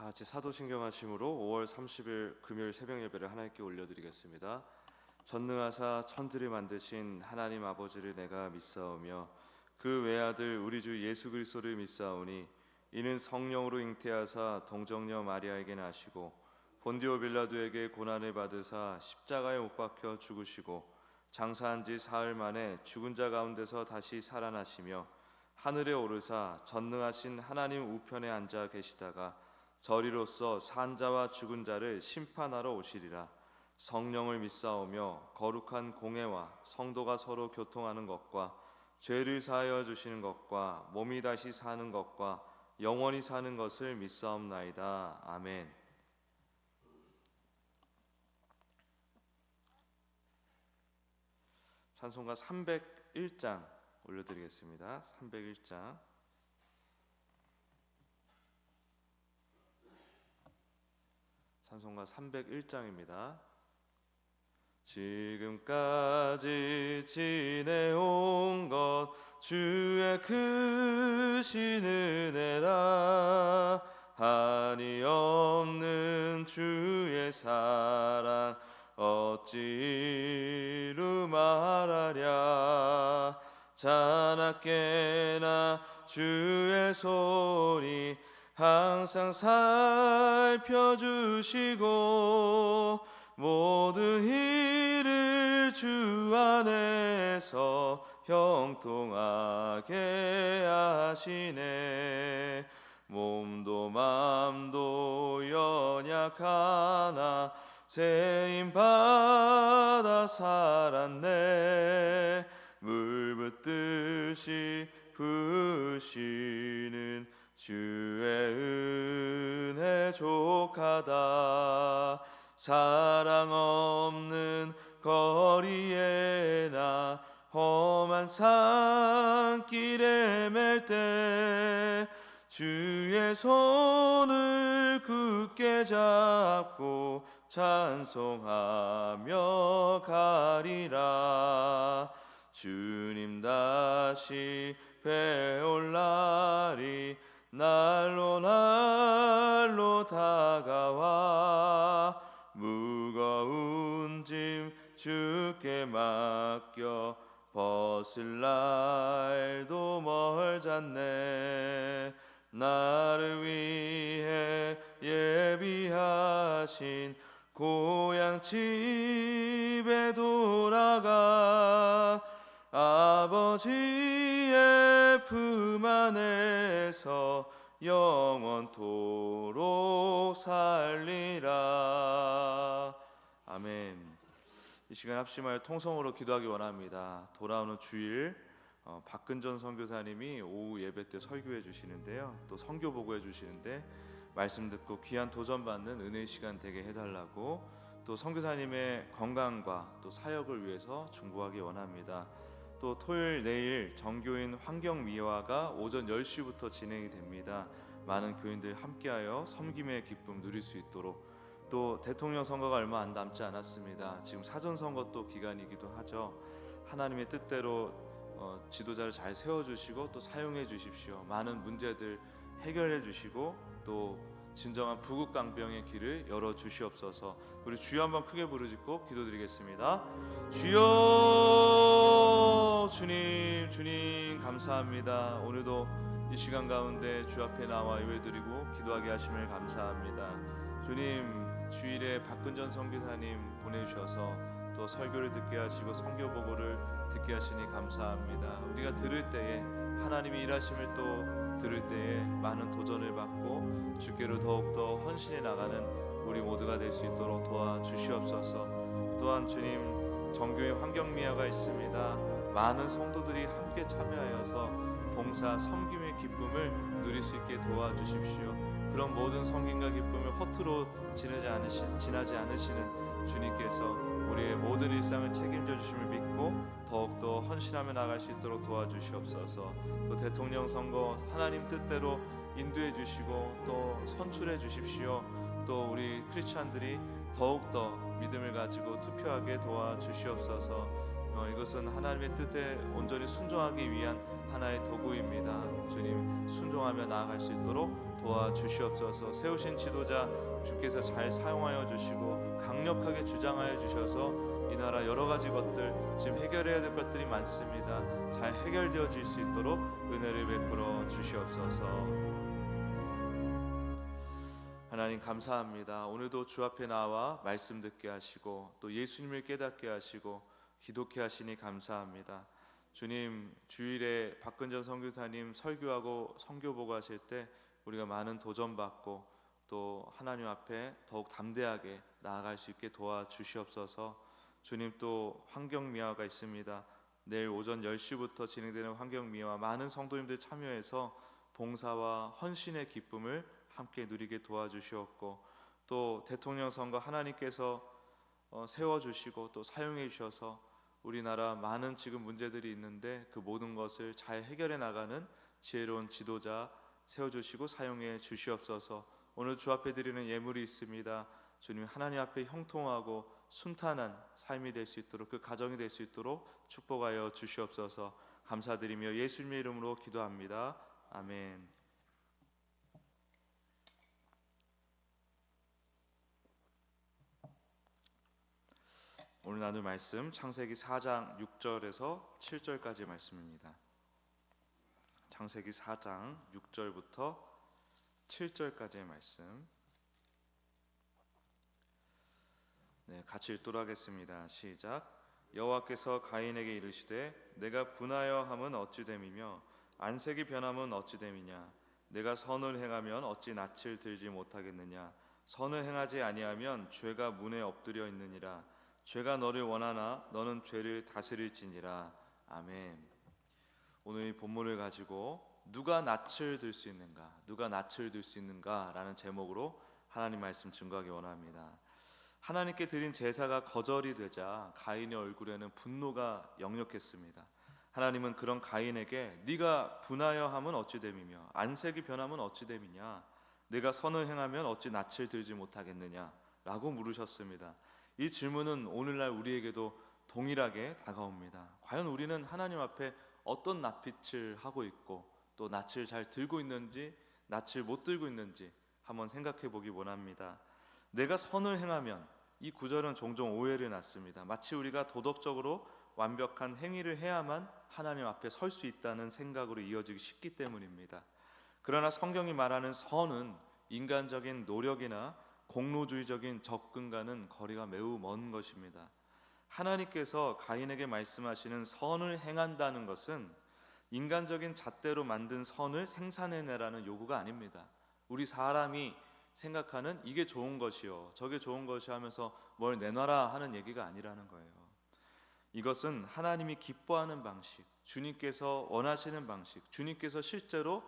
같이 사도신경 하심으로 5월 30일 금요일 새벽 예배를 하나님께 올려드리겠습니다. 전능하사 천들을 만드신 하나님 아버지를 내가 믿사오며 그 외아들 우리 주 예수 그리스도를 믿사오니 이는 성령으로 잉태하사 동정녀 마리아에게 나시고 본디오 빌라도에게 고난을 받으사 십자가에 못 박혀 죽으시고 장사한 지 사흘 만에 죽은 자 가운데서 다시 살아나시며 하늘에 오르사 전능하신 하나님 우편에 앉아 계시다가 저리로서 산 자와 죽은 자를 심판하러 오시리라. 성령을 믿사오며 거룩한 공회와 성도가 서로 교통하는 것과 죄를 사하여 주시는 것과 몸이 다시 사는 것과 영원히 사는 것을 믿사옵나이다. 아멘. 찬송가 301장 올려드리겠습니다. 301장. 찬송가 301장입니다. 지금까지 지내온 것 주의 크신 은혜라. 한이 없는 주의 사랑 어찌 이루 말하랴. 자나깨나 주의 손이 항상 살펴주시고 모든 일을 주 안에서 형통하게 하시네. 몸도 맘도 연약하나 세임 받아 살았네. 물 붓듯이 부으시는 주의 은혜 족하다. 사랑 없는 거리에나 험한 산길에 맬 때 주의 손을 굳게 잡고 찬송하며 가리라. 주님 다시 배올 날이 날로 날로 다가와 무거운 짐 주께 맡겨 벗을 날도 멀잖네. 나를 위해 예비하신 고향 집에 돌아가 아버지의 품 안에서 영원토록 살리라. 아멘. 이 시간 합심하여 통성으로 기도하기 원합니다. 돌아오는 주일 박근전 선교사님이 오후 예배 때 설교해 주시는데요, 또 선교 보고해 주시는데 말씀 듣고 귀한 도전 받는 은혜의 시간 되게 해달라고, 또 선교사님의 건강과 또 사역을 위해서 중보하기 원합니다. 또 토요일 내일 정교인 환경미화가 오전 10시부터 진행이 됩니다. 많은 교인들 함께하여 섬김의 기쁨 누릴 수 있도록. 또 대통령 선거가 얼마 안 남지 않았습니다. 지금 사전선거 또 기간이기도 하죠. 하나님의 뜻대로 지도자를 잘 세워주시고 또 사용해 주십시오. 많은 문제들 해결해 주시고 또 진정한 부국강병의 길을 열어 주시옵소서. 우리 주여 한번 크게 부르짖고 기도드리겠습니다. 주여, 주님 감사합니다. 오늘도 이 시간 가운데 주 앞에 나와 예배드리고 기도하게 하심을 감사합니다. 주님, 주일에 박근전 선교사님 보내주셔서 또 설교를 듣게 하시고 선교 보고를 듣게 하시니 감사합니다. 우리가 들을 때에 하나님이 일하심을 또 들을 때에 많은 도전을 받고 주께로 더욱더 헌신해 나가는 우리 모두가 될 수 있도록 도와주시옵소서. 또한 주님, 정교회 환경미화가 있습니다. 많은 성도들이 함께 참여하여서 봉사 섬김의 기쁨을 누릴 수 있게 도와주십시오. 그런 모든 섬김과 기쁨을 허투루 지나지 않으시는 주님께서 우리의 모든 일상을 책임져 주심을 믿고 더욱더 헌신하며 나갈 수 있도록 도와주시옵소서. 또 대통령 선거 하나님 뜻대로 인도해 주시고 또 선출해 주십시오. 또 우리 크리스찬들이 더욱더 믿음을 가지고 투표하게 도와주시옵소서. 이것은 하나님의 뜻에 온전히 순종하기 위한 하나의 도구입니다. 주님, 순종하며 나아갈 수 있도록 도와주시옵소서. 세우신 지도자 주께서 잘 사용하여 주시고 강력하게 주장하여 주셔서 이 나라 여러 가지 것들, 지금 해결해야 될 것들이 많습니다. 잘 해결되어질 수 있도록 은혜를 베풀어 주시옵소서. 하나님 감사합니다. 오늘도 주 앞에 나와 말씀 듣게 하시고 또 예수님을 깨닫게 하시고 기독케 하시니 감사합니다. 주님, 주일에 박근전 선교사님 설교하고 선교 보고 하실 때 우리가 많은 도전받고 또 하나님 앞에 더욱 담대하게 나아갈 수 있게 도와주시옵소서. 주님, 또 환경미화가 있습니다. 내일 오전 10시부터 진행되는 환경미화, 많은 성도님들 참여해서 봉사와 헌신의 기쁨을 함께 누리게 도와주시옵고, 또 대통령 선거 하나님께서 세워주시고 또 사용해 주셔서 우리나라 많은 지금 문제들이 있는데 그 모든 것을 잘 해결해 나가는 지혜로운 지도자 세워주시고 사용해 주시옵소서. 오늘 주 앞에 드리는 예물이 있습니다. 주님, 하나님 앞에 형통하고 순탄한 삶이 될 수 있도록, 그 가정이 될 수 있도록 축복하여 주시옵소서. 감사드리며 예수님의 이름으로 기도합니다. 아멘. 오늘 나눌 말씀 창세기 4장 6절에서 7절까지 말씀입니다. 창세기 4장 6절부터 7절까지의 말씀. 네, 같이 읽도록 하겠습니다. 시작. 여호와께서 가인에게 이르시되 내가 분하여 함은 어찌 됨이며 안색이 변함은 어찌 됨이냐. 내가 선을 행하면 어찌 낯을 들지 못하겠느냐. 선을 행하지 아니하면 죄가 문에 엎드려 있느니라. 죄가 너를 원하나 너는 죄를 다스릴지니라. 아멘. 오늘 이 본문을 가지고 누가 낯을 들 수 있는가, 누가 낯을 들 수 있는가라는 제목으로 하나님 말씀 증거하기 원합니다. 하나님께 드린 제사가 거절이 되자 가인의 얼굴에는 분노가 역력했습니다. 하나님은 그런 가인에게 네가 분하여 함은 어찌 됨이며 안색이 변함은 어찌 됨이냐, 내가 선을 행하면 어찌 낯을 들지 못하겠느냐 라고 물으셨습니다. 이 질문은 오늘날 우리에게도 동일하게 다가옵니다. 과연 우리는 하나님 앞에 어떤 낯빛을 하고 있고 또 낯을 잘 들고 있는지 낯을 못 들고 있는지 한번 생각해 보기 원합니다. 내가 선을 행하면, 이 구절은 종종 오해를 낳습니다. 마치 우리가 도덕적으로 완벽한 행위를 해야만 하나님 앞에 설 수 있다는 생각으로 이어지기 쉽기 때문입니다. 그러나 성경이 말하는 선은 인간적인 노력이나 공로주의적인 접근과는 거리가 매우 먼 것입니다. 하나님께서 가인에게 말씀하시는 선을 행한다는 것은 인간적인 잣대로 만든 선을 생산해내라는 요구가 아닙니다. 우리 사람이 생각하는 이게 좋은 것이요 저게 좋은 것이 하면서 뭘 내놔라 하는 얘기가 아니라는 거예요. 이것은 하나님이 기뻐하는 방식, 주님께서 원하시는 방식, 주님께서 실제로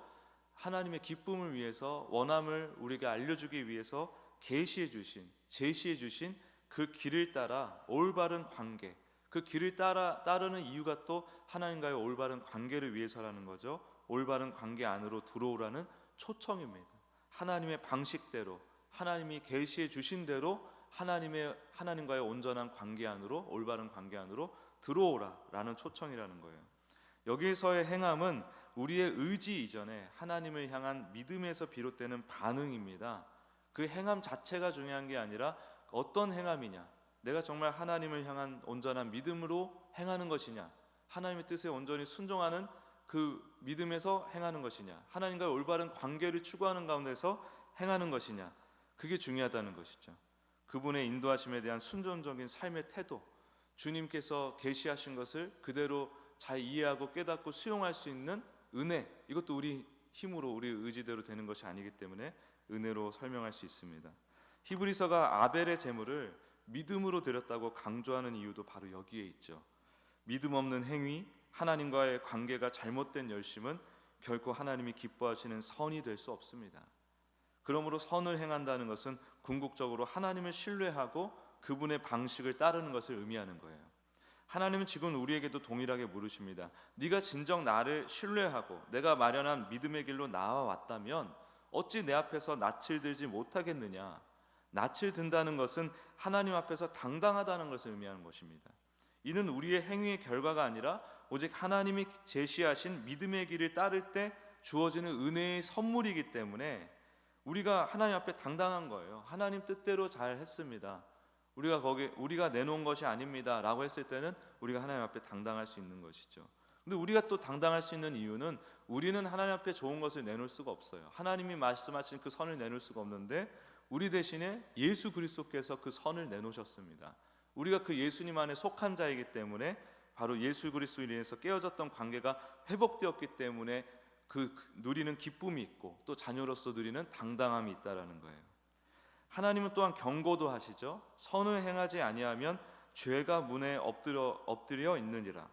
하나님의 기쁨을 위해서 원함을 우리에게 알려주기 위해서 계시해 주신, 제시해 주신 그 길을 따라 올바른 관계, 그 길을 따르는 이유가 또 하나님과의 올바른 관계를 위해서라는 거죠. 올바른 관계 안으로 들어오라는 초청입니다. 하나님의 방식대로, 하나님이 계시해 주신 대로 하나님과의 온전한 관계 안으로, 올바른 관계 안으로 들어오라라는 초청이라는 거예요. 여기에서의 행함은 우리의 의지 이전에 하나님을 향한 믿음에서 비롯되는 반응입니다. 그 행함 자체가 중요한 게 아니라 어떤 행함이냐, 내가 정말 하나님을 향한 온전한 믿음으로 행하는 것이냐, 하나님의 뜻에 온전히 순종하는 그 믿음에서 행하는 것이냐, 하나님과의 올바른 관계를 추구하는 가운데서 행하는 것이냐, 그게 중요하다는 것이죠. 그분의 인도하심에 대한 순종적인 삶의 태도, 주님께서 계시하신 것을 그대로 잘 이해하고 깨닫고 수용할 수 있는 은혜, 이것도 우리 힘으로 우리 의지대로 되는 것이 아니기 때문에 은혜로 설명할 수 있습니다. 히브리서가 아벨의 제물을 믿음으로 드렸다고 강조하는 이유도 바로 여기에 있죠. 믿음 없는 행위, 하나님과의 관계가 잘못된 열심은 결코 하나님이 기뻐하시는 선이 될 수 없습니다. 그러므로 선을 행한다는 것은 궁극적으로 하나님을 신뢰하고 그분의 방식을 따르는 것을 의미하는 거예요. 하나님은 지금 우리에게도 동일하게 물으십니다. 네가 진정 나를 신뢰하고 내가 마련한 믿음의 길로 나아왔다면 어찌 내 앞에서 낯을 들지 못하겠느냐. 낯을 든다는 것은 하나님 앞에서 당당하다는 것을 의미하는 것입니다. 이는 우리의 행위의 결과가 아니라 오직 하나님이 제시하신 믿음의 길을 따를 때 주어지는 은혜의 선물이기 때문에 우리가 하나님 앞에 당당한 거예요. 하나님 뜻대로 잘 했습니다. 우리가 내놓은 것이 아닙니다라고 했을 때는 우리가 하나님 앞에 당당할 수 있는 것이죠. 근데 우리가 또 당당할 수 있는 이유는 우리는 하나님 앞에 좋은 것을 내놓을 수가 없어요. 하나님이 말씀하신 그 선을 내놓을 수가 없는데 우리 대신에 예수 그리스도께서 그 선을 내놓으셨습니다. 우리가 그 예수님 안에 속한 자이기 때문에 바로 예수 그리스도로 인해서 깨어졌던 관계가 회복되었기 때문에 그 누리는 기쁨이 있고 또 자녀로서 누리는 당당함이 있다라는 거예요. 하나님은 또한 경고도 하시죠. 선을 행하지 아니하면 죄가 문에 엎드려 있느니라.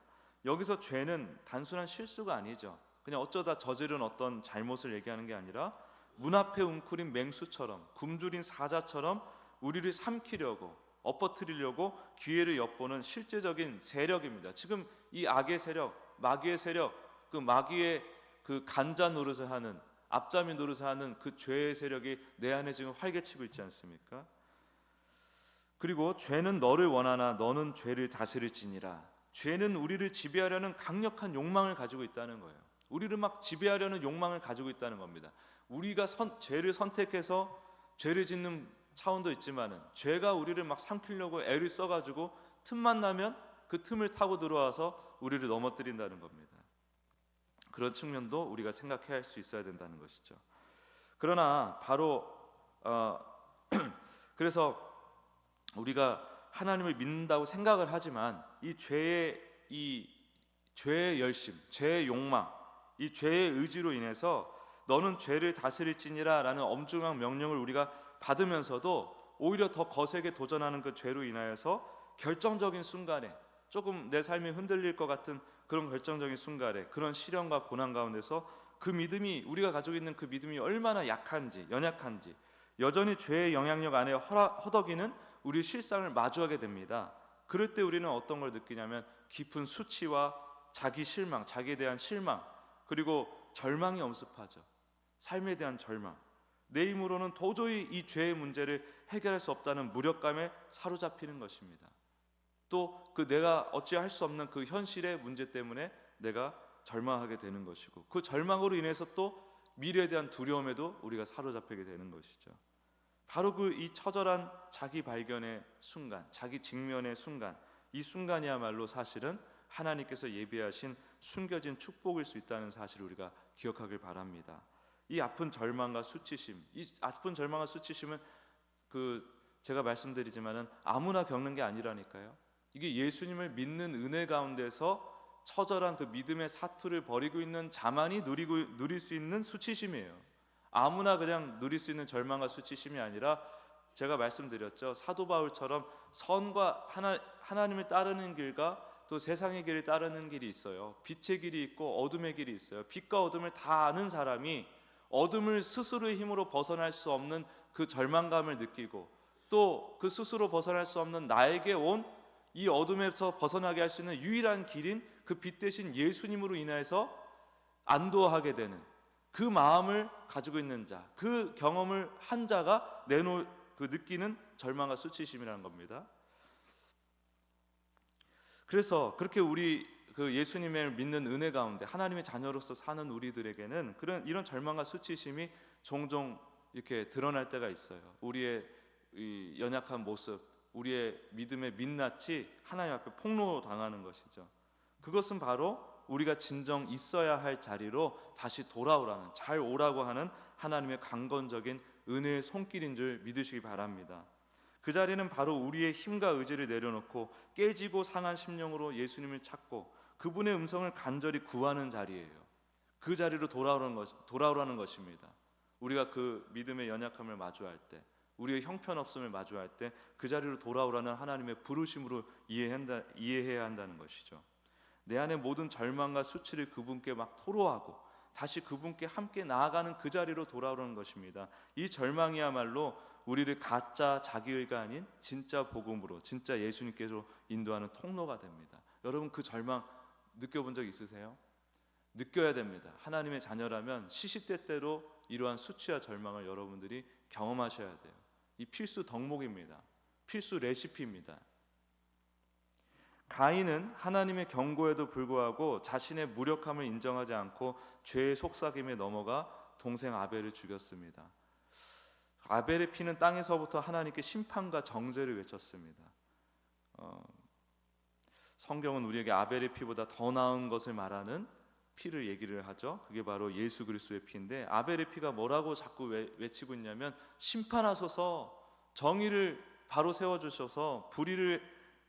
여기서 죄는 단순한 실수가 아니죠. 그냥 어쩌다 저지른 어떤 잘못을 얘기하는 게 아니라 문 앞에 웅크린 맹수처럼 굶주린 사자처럼 우리를 삼키려고 엎어뜨리려고 기회를 엿보는 실제적인 세력입니다. 지금 이 악의 세력, 마귀의 세력, 그 마귀의 그 간자 노릇을 하는 앞잡이 노릇을 하는 그 죄의 세력이 내 안에 지금 활개치고 있지 않습니까? 그리고 죄는 너를 원하나 너는 죄를 다스릴지니라. 죄는 우리를 지배하려는 강력한 욕망을 가지고 있다는 거예요. 우리를 막 지배하려는 욕망을 가지고 있다는 겁니다. 우리가 죄를 선택해서 죄를 짓는 차원도 있지만은 죄가 우리를 막 삼키려고 애를 써가지고 틈만 나면 그 틈을 타고 들어와서 우리를 넘어뜨린다는 겁니다. 그런 측면도 우리가 생각해야 할 수 있어야 된다는 것이죠. 그러나 바로 그래서 우리가 하나님을 믿는다고 생각을 하지만 이 죄의 열심, 죄의 욕망, 이 죄의 의지로 인해서 너는 죄를 다스릴지니라라는 엄중한 명령을 우리가 받으면서도 오히려 더 거세게 도전하는 그 죄로 인하여서 결정적인 순간에 조금 내 삶이 흔들릴 것 같은 그런 결정적인 순간에 그런 시련과 고난 가운데서 그 믿음이 우리가 가지고 있는 그 믿음이 얼마나 약한지 연약한지 여전히 죄의 영향력 안에 허덕이는 우리 실상을 마주하게 됩니다. 그럴 때 우리는 어떤 걸 느끼냐면 깊은 수치와 자기 실망, 자기에 대한 실망 그리고 절망이 엄습하죠. 삶에 대한 절망. 내 힘으로는 도저히 이 죄의 문제를 해결할 수 없다는 무력감에 사로잡히는 것입니다. 또 그 내가 어찌할 수 없는 그 현실의 문제 때문에 내가 절망하게 되는 것이고 그 절망으로 인해서 또 미래에 대한 두려움에도 우리가 사로잡히게 되는 것이죠. 바로 그 이 처절한 자기 발견의 순간, 자기 직면의 순간, 이 순간이야말로 사실은 하나님께서 예비하신 숨겨진 축복일 수 있다는 사실을 우리가 기억하길 바랍니다. 이 아픈 절망과 수치심, 이 아픈 절망과 수치심은 제가 말씀드리지만은 아무나 겪는 게 아니라니까요. 이게 예수님을 믿는 은혜 가운데서 처절한 그 믿음의 사투를 벌이고 있는 자만이 누릴 수 있는 수치심이에요. 아무나 그냥 누릴 수 있는 절망과 수치심이 아니라 제가 말씀드렸죠. 사도 바울처럼 선과 하나님을 따르는 길과 또 세상의 길을 따르는 길이 있어요. 빛의 길이 있고 어둠의 길이 있어요. 빛과 어둠을 다 아는 사람이 어둠을 스스로의 힘으로 벗어날 수 없는 그 절망감을 느끼고 또 그 스스로 벗어날 수 없는 나에게 온 이 어둠에서 벗어나게 할 수 있는 유일한 길인 그 빛 대신 예수님으로 인해서 안도하게 되는 그 마음을 가지고 있는 자, 그 경험을 한 자가 느끼는 절망과 수치심이라는 겁니다. 그래서 그렇게 우리 그 예수님을 믿는 은혜 가운데 하나님의 자녀로서 사는 우리들에게는 이런 절망과 수치심이 종종 이렇게 드러날 때가 있어요. 우리의 이 연약한 모습, 우리의 믿음의 민낯이 하나님 앞에 폭로당하는 것이죠. 그것은 바로 우리가 진정 있어야 할 자리로 다시 돌아오라는, 잘 오라고 하는 하나님의 강건적인 은혜의 손길인 줄 믿으시기 바랍니다. 그 자리는 바로 우리의 힘과 의지를 내려놓고 깨지고 상한 심령으로 예수님을 찾고 그분의 음성을 간절히 구하는 자리예요. 그 자리로 돌아오라는 것입니다. 우리가 그 믿음의 연약함을 마주할 때, 우리의 형편없음을 마주할 때 그 자리로 돌아오라는 하나님의 부르심으로 이해해야 한다는 것이죠. 내 안의 모든 절망과 수치를 그분께 막 토로하고 다시 그분께 함께 나아가는 그 자리로 돌아오라는 것입니다. 이 절망이야말로 우리를 가짜 자기의가 아닌 진짜 복음으로, 진짜 예수님께로 인도하는 통로가 됩니다. 여러분 그 절망 느껴본 적 있으세요? 느껴야 됩니다. 하나님의 자녀라면 시시때때로 이러한 수치와 절망을 여러분들이 경험하셔야 돼요. 이 필수 덕목입니다. 필수 레시피입니다. 가인은 하나님의 경고에도 불구하고 자신의 무력함을 인정하지 않고 죄의 속삭임에 넘어가 동생 아벨을 죽였습니다. 아벨의 피는 땅에서부터 하나님께 심판과 정죄를 외쳤습니다. 성경은 우리에게 아벨의 피보다 더 나은 것을 말하는 피를 얘기를 하죠. 그게 바로 예수 그리스도의 피인데, 아벨의 피가 뭐라고 자꾸 외치고 있냐면, 심판하소서, 정의를 바로 세워주셔서, 불의를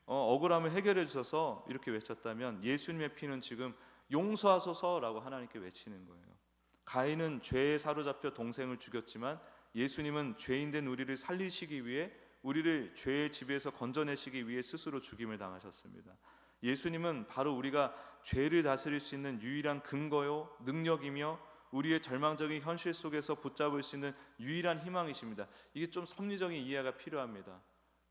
억울함을 해결해 주셔서 이렇게 외쳤다면, 예수님의 피는 지금 용서하소서라고 하나님께 외치는 거예요. 가인은 죄에 사로잡혀 동생을 죽였지만, 예수님은 죄인된 우리를 살리시기 위해, 우리를 죄의 지배에서 건져내시기 위해 스스로 죽임을 당하셨습니다. 예수님은 바로 우리가 죄를 다스릴 수 있는 유일한 근거요, 능력이며 우리의 절망적인 현실 속에서 붙잡을 수 있는 유일한 희망이십니다. 이게 좀 섭리적인 이해가 필요합니다.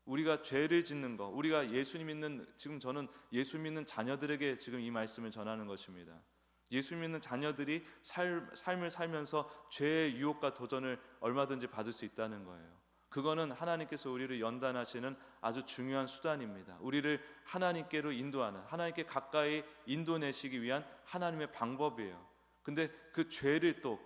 우리가 죄를 짓는 거, 우리가 예수님 믿는, 지금 저는 예수 믿는 자녀들에게 지금 이 말씀을 전하는 것입니다. 예수 믿는 자녀들이 삶을 살면서 죄의 유혹과 도전을 얼마든지 받을 수 있다는 거예요. 그거는 하나님께서 우리를 연단하시는 아주 중요한 수단입니다. 우리를 하나님께로 인도하는, 하나님께 가까이 인도내시기 위한 하나님의 방법이에요. 근데 그 죄를 또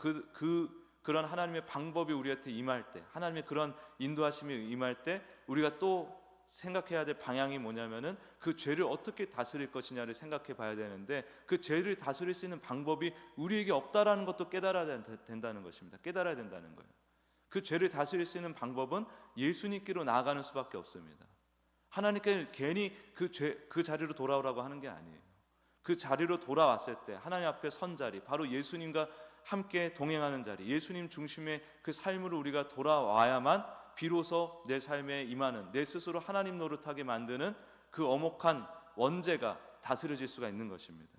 그런 하나님의 방법이 우리한테 임할 때, 하나님의 그런 인도하심이 임할 때 우리가 또 생각해야 될 방향이 뭐냐면은, 그 죄를 어떻게 다스릴 것이냐를 생각해 봐야 되는데, 그 죄를 다스릴 수 있는 방법이 우리에게 없다라는 것도 깨달아야 된다는 것입니다. 깨달아야 된다는 거예요. 그 죄를 다스릴 수 있는 방법은 예수님께로 나아가는 수밖에 없습니다. 하나님께 괜히 그 자리로 돌아오라고 하는 게 아니에요. 그 자리로 돌아왔을 때 하나님 앞에 선 자리, 바로 예수님과 함께 동행하는 자리, 예수님 중심의 그 삶으로 우리가 돌아와야만 비로소 내 삶에 임하는, 내 스스로 하나님 노릇하게 만드는 그 엄혹한 원죄가 다스려질 수가 있는 것입니다.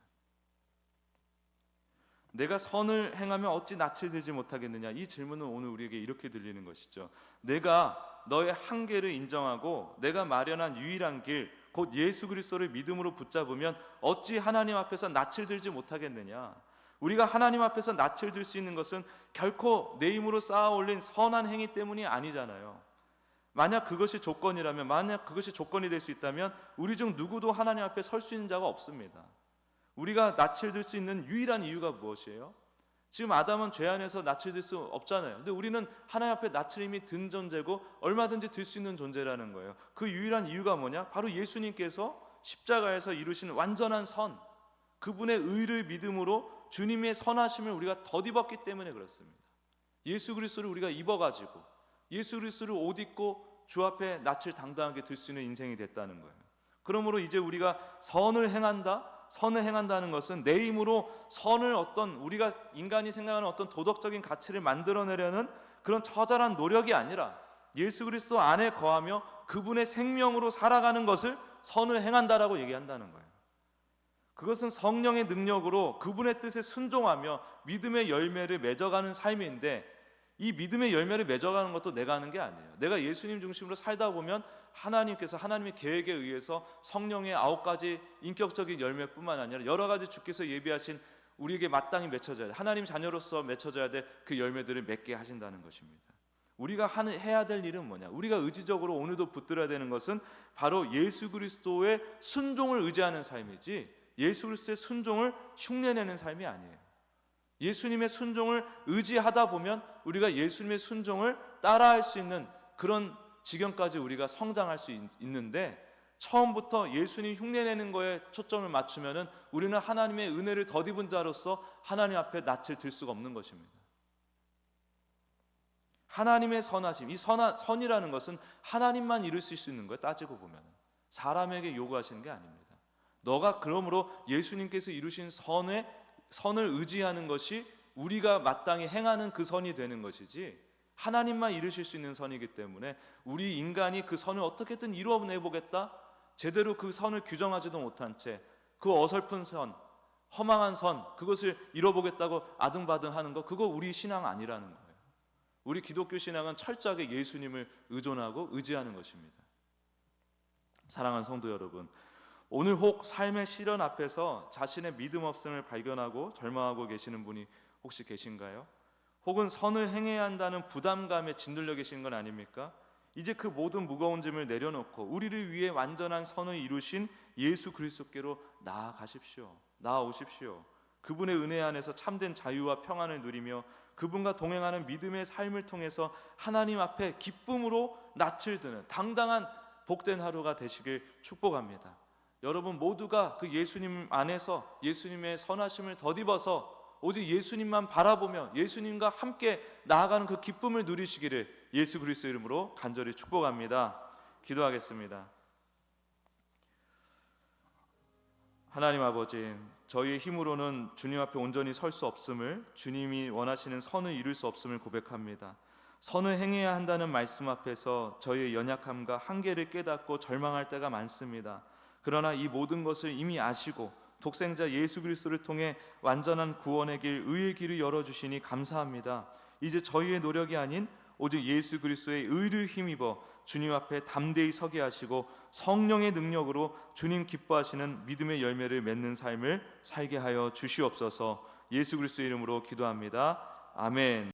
내가 선을 행하면 어찌 낯을 들지 못하겠느냐, 이 질문은 오늘 우리에게 이렇게 들리는 것이죠. 내가 너의 한계를 인정하고 내가 마련한 유일한 길, 곧 예수 그리스도를 믿음으로 붙잡으면 어찌 하나님 앞에서 낯을 들지 못하겠느냐. 우리가 하나님 앞에서 낯을 들 수 있는 것은 결코 내 힘으로 쌓아 올린 선한 행위 때문이 아니잖아요. 만약 그것이 조건이라면, 만약 그것이 조건이 될 수 있다면 우리 중 누구도 하나님 앞에 설 수 있는 자가 없습니다. 우리가 낯을 들 수 있는 유일한 이유가 무엇이에요? 지금 아담은 죄 안에서 낯을 들 수 없잖아요. 근데 우리는 하나님 앞에 낯을 이미 든 존재고 얼마든지 들 수 있는 존재라는 거예요. 그 유일한 이유가 뭐냐? 바로 예수님께서 십자가에서 이루신 완전한 선, 그분의 의를 믿음으로 주님의 선하심을 우리가 덧입었기 때문에 그렇습니다. 예수 그리스도를 우리가 입어가지고 예수 그리스도를 옷 입고 주 앞에 낯을 당당하게 들 수 있는 인생이 됐다는 거예요. 그러므로 이제 우리가 선을 행한다는 것은 내 힘으로 선을, 어떤 우리가 인간이 생각하는 어떤 도덕적인 가치를 만들어내려는 그런 처절한 노력이 아니라 예수 그리스도 안에 거하며 그분의 생명으로 살아가는 것을 선을 행한다라고 얘기한다는 거예요. 그것은 성령의 능력으로 그분의 뜻에 순종하며 믿음의 열매를 맺어가는 삶인데, 이 믿음의 열매를 맺어가는 것도 내가 하는 게 아니에요. 내가 예수님 중심으로 살다 보면 하나님께서, 하나님의 계획에 의해서 성령의 9가지 인격적인 열매뿐만 아니라 여러 가지 주께서 예비하신 우리에게 마땅히 맺혀져야 돼, 하나님 자녀로서 맺혀져야 될 그 열매들을 맺게 하신다는 것입니다. 우리가 해야 될 일은 뭐냐? 우리가 의지적으로 오늘도 붙들어야 되는 것은 바로 예수 그리스도의 순종을 의지하는 삶이지, 예수 그리스도의 순종을 흉내내는 삶이 아니에요. 예수님의 순종을 의지하다 보면 우리가 예수님의 순종을 따라할 수 있는 그런 지경까지 우리가 성장할 수 있는데, 처음부터 예수님 흉내내는 거에 초점을 맞추면은 우리는 하나님의 은혜를 덧입은 자로서 하나님 앞에 낯을 들 수가 없는 것입니다. 하나님의 선하심, 이 선이라는 것은 하나님만 이루실 수 있는 거예요. 따지고 보면 사람에게 요구하시는 게 아닙니다. 너가 그러므로 예수님께서 이루신 선을 의지하는 것이 우리가 마땅히 행하는 그 선이 되는 것이지, 하나님만 이루실 수 있는 선이기 때문에 우리 인간이 그 선을 어떻게든 이루어내보겠다, 제대로 그 선을 규정하지도 못한 채 그 어설픈 선, 허망한 선, 그것을 이뤄보겠다고 아등바등하는 거, 그거 우리 신앙 아니라는 거예요. 우리 기독교 신앙은 철저하게 예수님을 의존하고 의지하는 것입니다. 사랑하는 성도 여러분, 오늘 혹 삶의 시련 앞에서 자신의 믿음 없음을 발견하고 절망하고 계시는 분이 혹시 계신가요? 혹은 선을 행해야 한다는 부담감에 짓눌려 계시는 건 아닙니까? 이제 그 모든 무거운 짐을 내려놓고 우리를 위해 완전한 선을 이루신 예수 그리스도께로 나아가십시오. 나아오십시오. 그분의 은혜 안에서 참된 자유와 평안을 누리며 그분과 동행하는 믿음의 삶을 통해서 하나님 앞에 기쁨으로 낯을 드는 당당한 복된 하루가 되시길 축복합니다. 여러분 모두가 그 예수님 안에서 예수님의 선하심을 덧입어서 오직 예수님만 바라보며 예수님과 함께 나아가는 그 기쁨을 누리시기를 예수 그리스도 이름으로 간절히 축복합니다. 기도하겠습니다. 하나님 아버지, 저희의 힘으로는 주님 앞에 온전히 설 수 없음을, 주님이 원하시는 선을 이룰 수 없음을 고백합니다. 선을 행해야 한다는 말씀 앞에서 저희의 연약함과 한계를 깨닫고 절망할 때가 많습니다. 그러나 이 모든 것을 이미 아시고 독생자 예수 그리스도를 통해 완전한 구원의 길, 의의 길을 열어주시니 감사합니다. 이제 저희의 노력이 아닌 오직 예수 그리스도의 의를 힘입어 주님 앞에 담대히 서게 하시고 성령의 능력으로 주님 기뻐하시는 믿음의 열매를 맺는 삶을 살게 하여 주시옵소서. 예수 그리스도의 이름으로 기도합니다. 아멘.